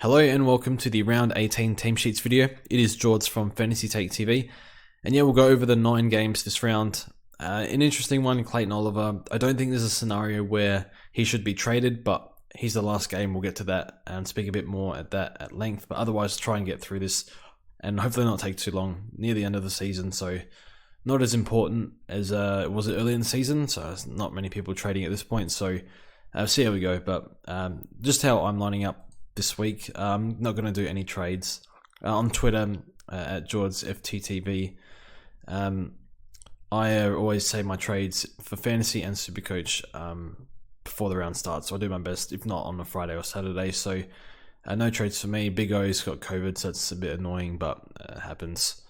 Hello and welcome to the round 18 team sheets video. It is George from Fantasy Take TV, and yeah, we'll go over the 9 games this round. An interesting one, Clayton Oliver. I don't think there's a scenario where he should be traded, but he's the last game. We'll get to that and speak a bit more at that at length, but otherwise try and get through this and hopefully not take too long, near the end of the season, so not as important as it was early in the season, so there's not many people trading at this point, so see how we go. But just how I'm lining up this week, I'm not going to do any trades. On Twitter, at GeorgeFTTV, I always say my trades for Fantasy and Supercoach before the round starts, so I do my best, if not on a Friday or Saturday, so no trades for me. Big O's got COVID, so it's a bit annoying, but it happens.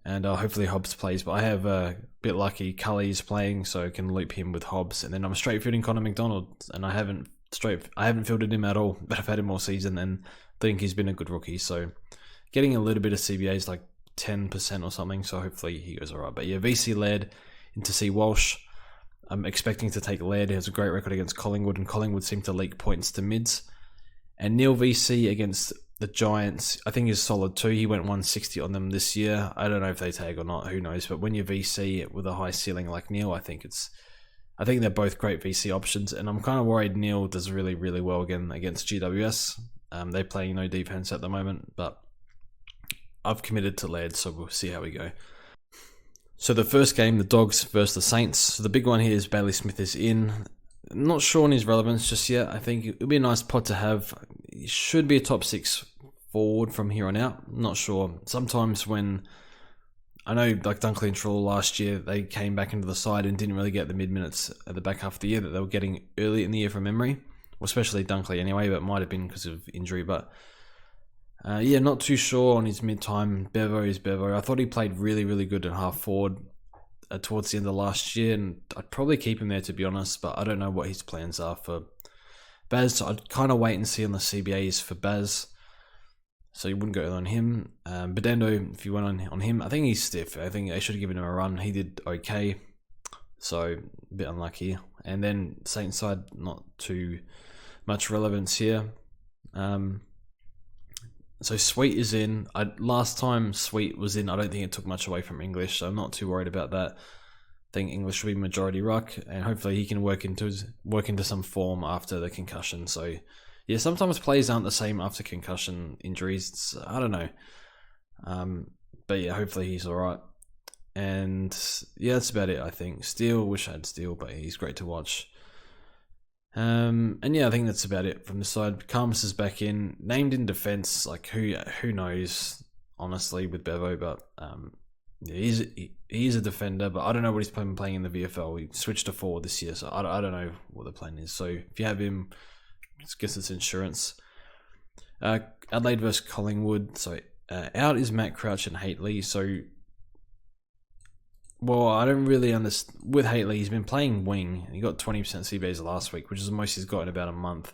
And hopefully Hobbs plays, but I have a bit lucky. Cully's playing, so I can loop him with Hobbs, and then I'm straight fielding Connor McDonald, and I haven't fielded him at all, but I've had him all season and think he's been a good rookie, so getting a little bit of CBAs, like 10% or something, so hopefully he goes alright. But yeah, VC led into C Walsh. I'm expecting to take Laird. He has a great record against Collingwood, and Collingwood seem to leak points to mids. And Neil VC against the Giants, I think is solid too. He went 160 on them this year. I don't know if they tag or not, who knows, but when you're VC with a high ceiling like Neil, I think they're both great VC options, and I'm kind of worried Neil does really, really well again against GWS. They're playing no defense at the moment, but I've committed to Laird, so we'll see how we go. So the first game, the Dogs versus the Saints. So the big one here is Bailey Smith is in. Not sure on his relevance just yet. I think it would be a nice pod to have. He should be a top 6 forward from here on out. Not sure. Sometimes when I know, like Dunkley and Trull last year, they came back into the side and didn't really get the mid-minutes at the back half of the year that they were getting early in the year from memory. Well, especially Dunkley anyway, but it might have been because of injury. But yeah, not too sure on his mid-time. Bevo is Bevo. I thought he played really, really good at half forward towards the end of last year, and I'd probably keep him there, to be honest, but I don't know what his plans are for Baz. So I'd kind of wait and see on the CBAs for Baz. So you wouldn't go on him. Bedendo, if you went on him, I think he's stiff. I think they should have given him a run. He did okay, so a bit unlucky. And then Saints side, not too much relevance here. So Sweet is in. Last time Sweet was in, I don't think it took much away from English, so I'm not too worried about that. I think English will be majority ruck, and hopefully he can work into some form after the concussion. So yeah, sometimes players aren't the same after concussion injuries. I don't know. But yeah, hopefully he's alright. And yeah, that's about it, I think. Steele, wish I had Steele, but he's great to watch. And yeah, I think that's about it from the side. Karmas is back in, named in defense. Like who knows, honestly, with Bevo, but yeah, he's a defender, but I don't know what he's playing in the VFL. He switched to forward this year, so I don't know what the plan is. So if you have him, I guess it's insurance. Adelaide versus Collingwood. So out is Matt Crouch and Haitley. So well, I don't really understand. With Haitley, he's been playing wing. He got 20% CBAs last week, which is the most he's got in about a month.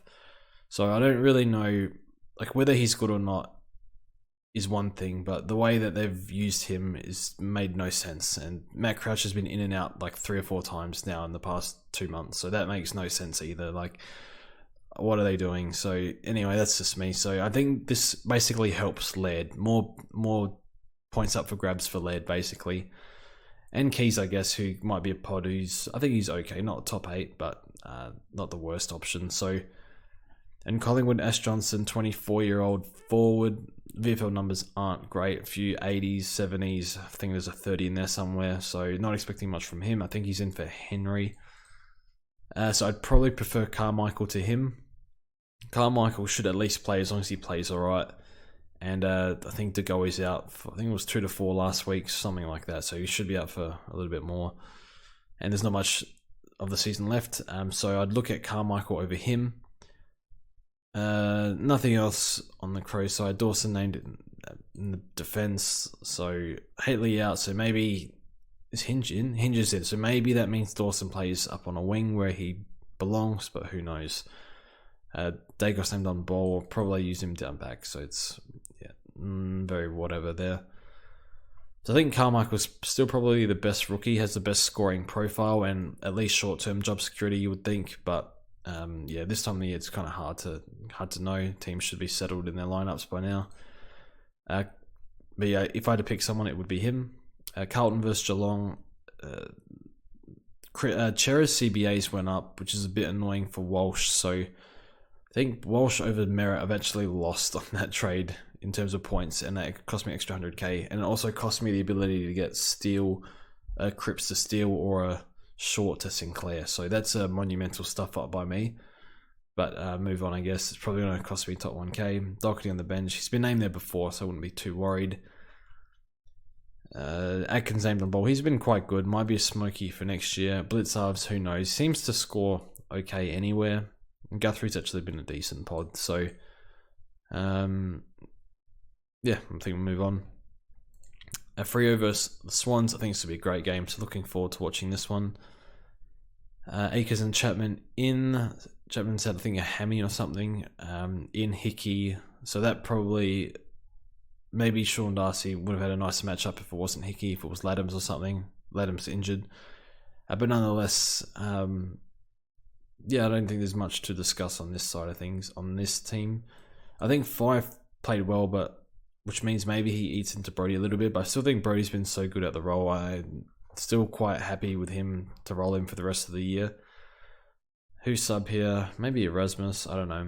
So I don't really know, like, whether he's good or not is one thing, but the way that they've used him is made no sense. And Matt Crouch has been in and out like 3 or 4 times now in the past 2 months, so that makes no sense either. Like, what are they doing? So anyway, that's just me. So I think this basically helps Laird. More points up for grabs for Laird, basically. And Keys, I guess, who might be a pod I think he's okay, not top 8, but not the worst option. So, and Collingwood, Ash Johnson, 24-year-old forward. VFL numbers aren't great. A few 80s, 70s. I think there's a 30 in there somewhere. So not expecting much from him. I think he's in for Henry. So I'd probably prefer Carmichael to him. Carmichael should at least play as long as he plays all right. And I think De Goey's out. I think it was 2 to 4 last week, something like that. So he should be out for a little bit more. And there's not much of the season left. So I'd look at Carmichael over him. Nothing else on the Crow side. Dawson named in the defense. So Haitley out. So maybe is Hinge in? Hinge is in. So maybe that means Dawson plays up on a wing where he belongs, but who knows? Dacos named on ball. Probably use him down back. So it's very whatever there. So I think Carmichael's still probably the best rookie, has the best scoring profile and at least short-term job security, you would think, but Yeah, this time of the year it's kind of hard to know. Teams should be settled in their lineups by now. But yeah, if I had to pick someone, it would be him. Carlton versus Geelong. Chera's CBAs went up, which is a bit annoying for Walsh. So I think Walsh over Merritt eventually lost on that trade in terms of points, and that cost me extra 100k. And it also cost me the ability to get Cripps to Steele or a Short to Sinclair. So that's a monumental stuff up by me. But move on, I guess. It's probably going to cost me top 1k. Doherty on the bench. He's been named there before, so I wouldn't be too worried. Atkins named on ball. He's been quite good. Might be a smoky for next year. Blitzarves, who knows? Seems to score okay anywhere. And Guthrie's actually been a decent pod. So, yeah, I think we'll move on. Freo versus the Swans. I think this will be a great game. So looking forward to watching this one. Akers and Chapman in. Chapman said, I think, a hammy or something. In Hickey. So that probably... Maybe Sean Darcy would have had a nice matchup if it wasn't Hickey, if it was Laddams or something. Laddams injured. But nonetheless, yeah, I don't think there's much to discuss on this side of things, on this team. I think Fife played well, but which means maybe he eats into Brody a little bit, but I still think Brody's been so good at the role. I'm still quite happy with him to roll him for the rest of the year. Who's sub here? Maybe Erasmus, I don't know.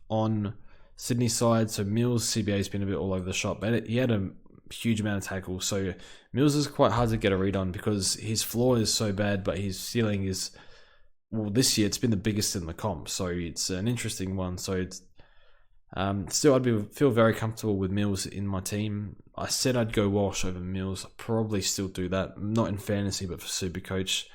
On Sydney side, so Mills' CBA's been a bit all over the shop, but he had a huge amount of tackles. So Mills is quite hard to get a read on because his floor is so bad, but his ceiling is, well, this year it's been the biggest in the comp. So it's an interesting one. So it's still, feel very comfortable with Mills in my team. I said I'd go Walsh over Mills. I'll probably still do that, not in fantasy, but for Supercoach,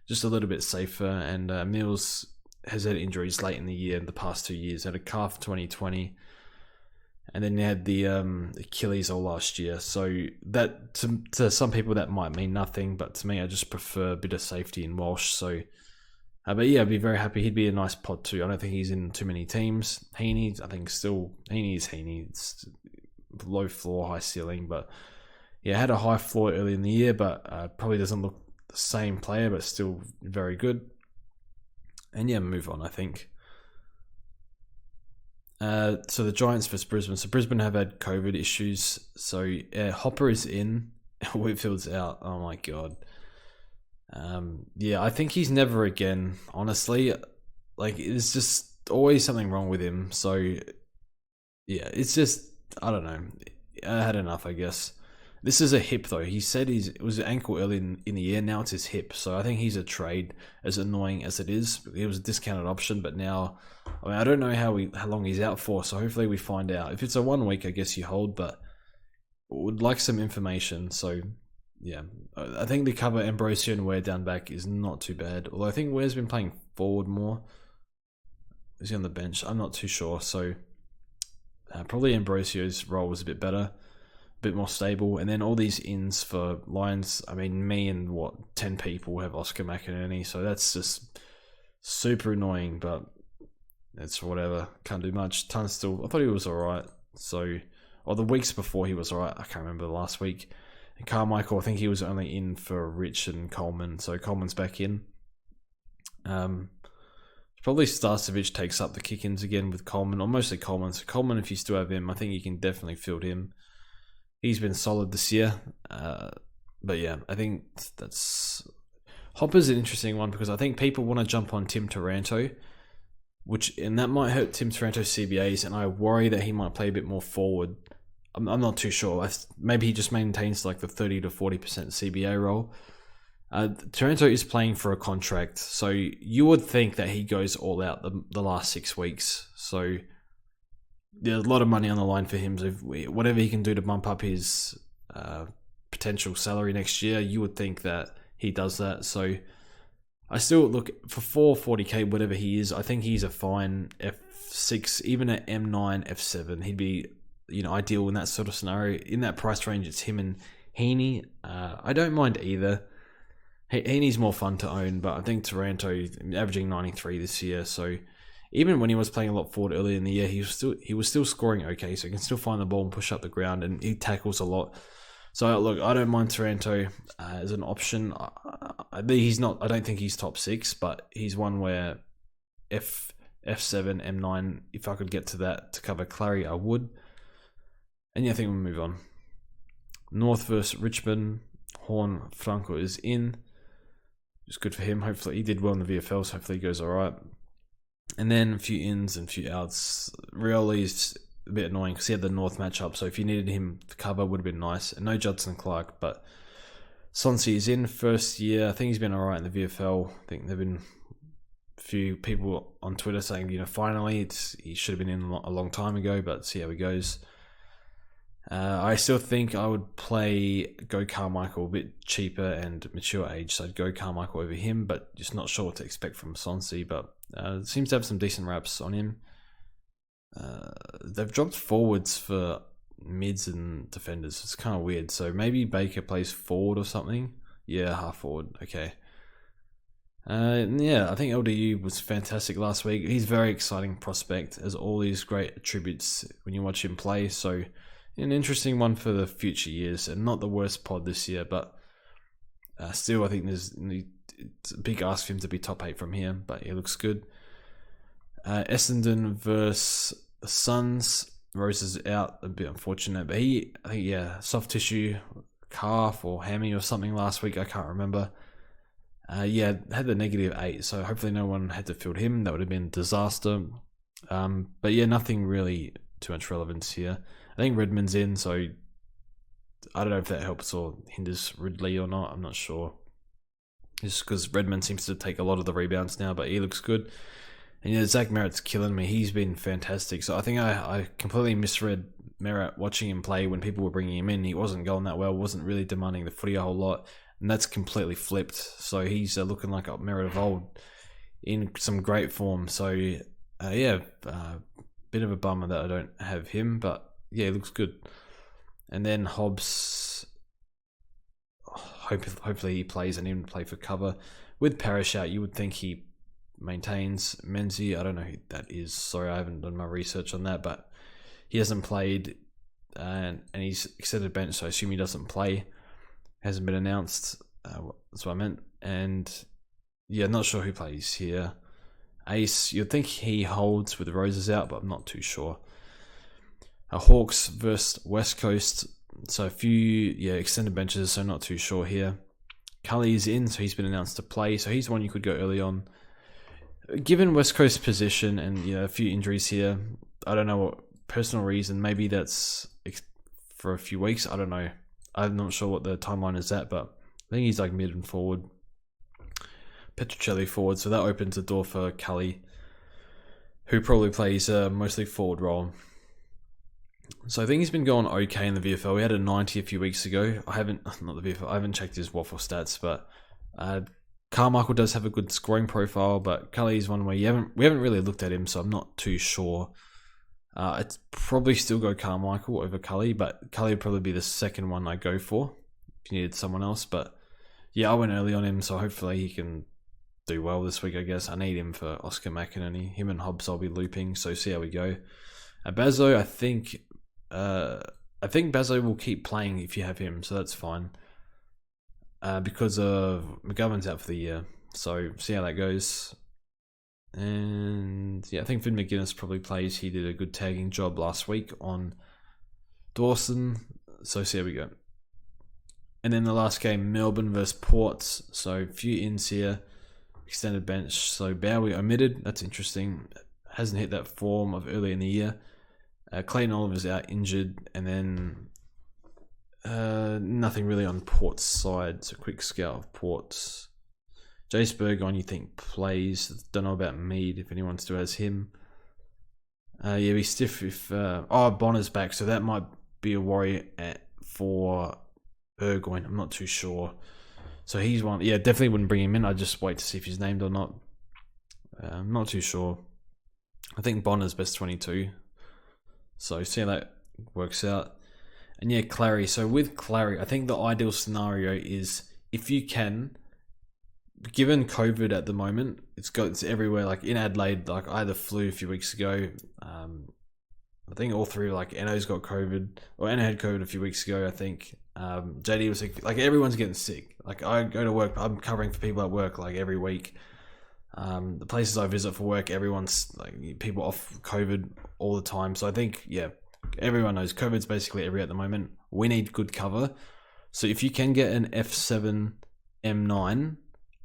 just a little bit safer. And Mills has had injuries late in the year, in the past 2 years. Had a calf 2020, and then he had the Achilles all last year. So that to some people that might mean nothing, but to me, I just prefer a bit of safety in Walsh. So, but yeah, I'd be very happy. He'd be a nice pod too. I don't think he's in too many teams. Heaney, I think Heaney is Heaney. It's low floor, high ceiling, but yeah, had a high floor early in the year, but probably doesn't look the same player, but still very good. And yeah, move on, I think. So the Giants versus Brisbane. So Brisbane have had COVID issues. So Hopper is in, Whitfield's out. Oh my God. Yeah, I think he's never again, honestly. Like, it's just always something wrong with him. So yeah, it's just, I don't know. I had enough, I guess. This is a hip, though. He said it was an ankle early in the year. Now it's his hip. So I think he's a trade, as annoying as it is. It was a discounted option, but now, I mean, I don't know how long he's out for. So hopefully we find out. If it's a 1 week, I guess you hold, but would like some information. So yeah, I think the cover Ambrosio and Ware down back is not too bad. Although I think Ware's been playing forward more. Is he on the bench? I'm not too sure. So probably Ambrosio's role was a bit better. Bit more stable, and then all these ins for Lions. I mean, me and 10 people have Oscar McInerney, so that's just super annoying, but it's whatever. Can't do much. Tunstall, I thought he was alright. So, or the weeks before he was alright. I can't remember the last week. And Carmichael, I think he was only in for Rich and Coleman, so Coleman's back in. Probably Starcevich takes up the kick-ins again with Coleman, or mostly Coleman. So Coleman, if you still have him, I think you can definitely field him. He's been solid this year. But yeah, I think Hopper's an interesting one because I think people want to jump on Tim Taranto, and that might hurt Tim Taranto's CBAs, and I worry that he might play a bit more forward. I'm not too sure. Maybe he just maintains like the 30 to 40% CBA role. Taranto is playing for a contract, so you would think that he goes all out the last 6 weeks. So there's a lot of money on the line for him. So whatever he can do to bump up his potential salary next year, you would think that he does that. So I still look for 440k, whatever he is. I think he's a fine F6, even at M9, F7. He'd be ideal in that sort of scenario. In that price range, it's him and Heaney. I don't mind either. Heaney's more fun to own, but I think Taranto averaging 93 this year. So even when he was playing a lot forward early in the year, he was still scoring okay. So he can still find the ball and push up the ground, and he tackles a lot. So look, I don't mind Taranto as an option. he's not. I don't think he's top 6, but he's one where F7, M9. If I could get to that to cover Clarry, I would. And yeah, I think we'll move on. North versus Richmond. Horn Franco is in. It's good for him. Hopefully, he did well in the VFL, so hopefully he goes all right. And then a few ins and a few outs. Rioli's a bit annoying because he had the North matchup, so if you needed him to cover, would have been nice. And no Judson Clark, but Swansea is in first year. I think he's been all right in the VFL. I think there've been a few people on Twitter saying, finally, he should have been in a long time ago, but see how he goes. I still think I would play Go Carmichael a bit cheaper and mature age, so I'd go Carmichael over him, but just not sure what to expect from Swansea, but seems to have some decent raps on him. They've dropped forwards for mids and defenders. It's kind of weird, so maybe Baker plays forward or something. Yeah, half forward, okay. Yeah, I think LDU was fantastic last week. He's a very exciting prospect, has all these great attributes when you watch him play, so an interesting one for the future years, and not the worst pod this year, but still I think it's a big ask for him to be top 8 from here, but he looks good. Essendon versus the Suns. Roos is out, a bit unfortunate, but I think soft tissue, calf or hammy or something last week, I can't remember. Had the -8, so hopefully no one had to field him. That would have been a disaster. But yeah, nothing really too much relevance here. I think Redmond's in, so I don't know if that helps or hinders Ridley or not. I'm not sure. Just because Redmond seems to take a lot of the rebounds now, but he looks good. And Zach Merritt's killing me. He's been fantastic. So I think I completely misread Merritt watching him play when people were bringing him in. He wasn't going that well, wasn't really demanding the footy a whole lot. And that's completely flipped. So he's looking like a Merritt of old in some great form. So bit of a bummer that I don't have him, but yeah, it looks good. And then Hobbs, hopefully he plays and even play for cover. With Parrish out, you would think he maintains. Menzies, I don't know who that is. Sorry, I haven't done my research on that, but he hasn't played and he's extended bench, so I assume he doesn't play. Hasn't been announced. That's what I meant. And yeah, not sure who plays here. Ace, you'd think he holds with the Roses out, but I'm not too sure. Hawks versus West Coast. So a few extended benches, so not too sure here. Cully's in, so he's been announced to play. So he's one you could go early on. Given West Coast position and a few injuries here, I don't know what personal reason. Maybe that's for a few weeks. I don't know. I'm not sure what the timeline is at, but I think he's like mid and forward. Petruccelli forward, so that opens the door for Cully, who probably plays mostly forward role. So I think he's been going okay in the VFL. We had a 90 a few weeks ago. I haven't checked his waffle stats, but Carmichael does have a good scoring profile, but Cully is one where we haven't really looked at him, so I'm not too sure. I'd probably still go Carmichael over Cully, but Cully would probably be the second one I go for if you needed someone else. But yeah, I went early on him, so hopefully he can do well this week, I guess. I need him for Oscar McInerney. Him and Hobbs I'll be looping, so see how we go. Bazzo, I think Bazzo will keep playing if you have him, so that's fine. Because of McGovern's out for the year, so see how that goes. And yeah, I think Finn McGuinness probably plays. He did a good tagging job last week on Dawson, so see how we go. And then the last game, Melbourne versus Ports. So a few ins here, extended bench. So Bowie omitted. That's interesting. Hasn't hit that form of early in the year. Clayton Oliver's out injured, and then nothing really on Port's side. It's a quick scout of Port's. Jace Burgon, you think plays. Don't know about Mead, if anyone still has him. Be stiff if... Bonner's back, so that might be a worry for Burgoyne. I'm not too sure. So he's one... Yeah, definitely wouldn't bring him in. I'd just wait to see if he's named or not. I'm not too sure. I think Bonner's best 22. So see how that works out. And yeah, Clarry. So with Clarry, I think the ideal scenario is if you can... Given COVID at the moment, it's everywhere. Like in Adelaide, like I had the flu a few weeks ago. I think all three, like Enno's got COVID, or Enno had COVID a few weeks ago, I think. JD was like everyone's getting sick. Like I go to work, I'm covering for people at work like every week. The places I visit for work, everyone's like people off COVID all the time. So I think everyone knows COVID's basically everywhere at the moment. We need good cover. So if you can get an F7 M9,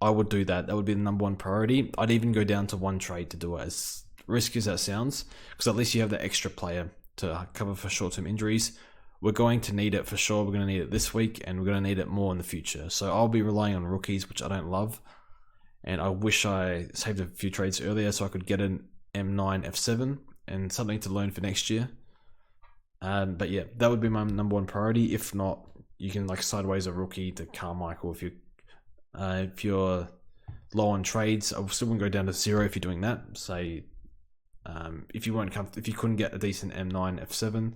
I would do that. That would be the number one priority. I'd even go down to one trade to do it, as risky as that sounds, because at least you have the extra player to cover for short-term injuries. We're going to need it for sure. We're going to need it this week, and we're going to need it more in the future. So I'll be relying on rookies, which I don't love. And I wish I saved a few trades earlier so I could get an M9 F7 and something to learn for next year. But yeah, that would be my number one priority. If not, you can like sideways a rookie to Carmichael if you're low on trades. I still wouldn't go down to 0 if you're doing that. Say if you couldn't get a decent M9 F7.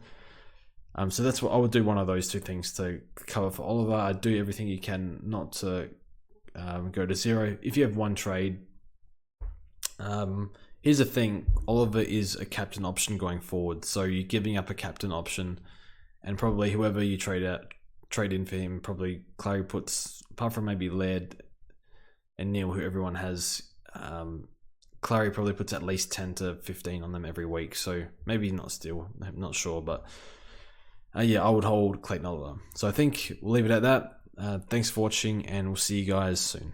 So that's what I would do. One of those two things to cover for Oliver. I'd do everything you can not to go to 0. If you have one trade, here's the thing: Oliver is a captain option going forward, so you're giving up a captain option, and probably whoever you trade in for him, probably Clarry puts, apart from maybe Laird and Neil, who everyone has, Clarry probably puts at least 10 to 15 on them every week. So maybe not still, I'm not sure, but I would hold Clayton Oliver. So I think we'll leave it at that. Thanks for watching, and we'll see you guys soon.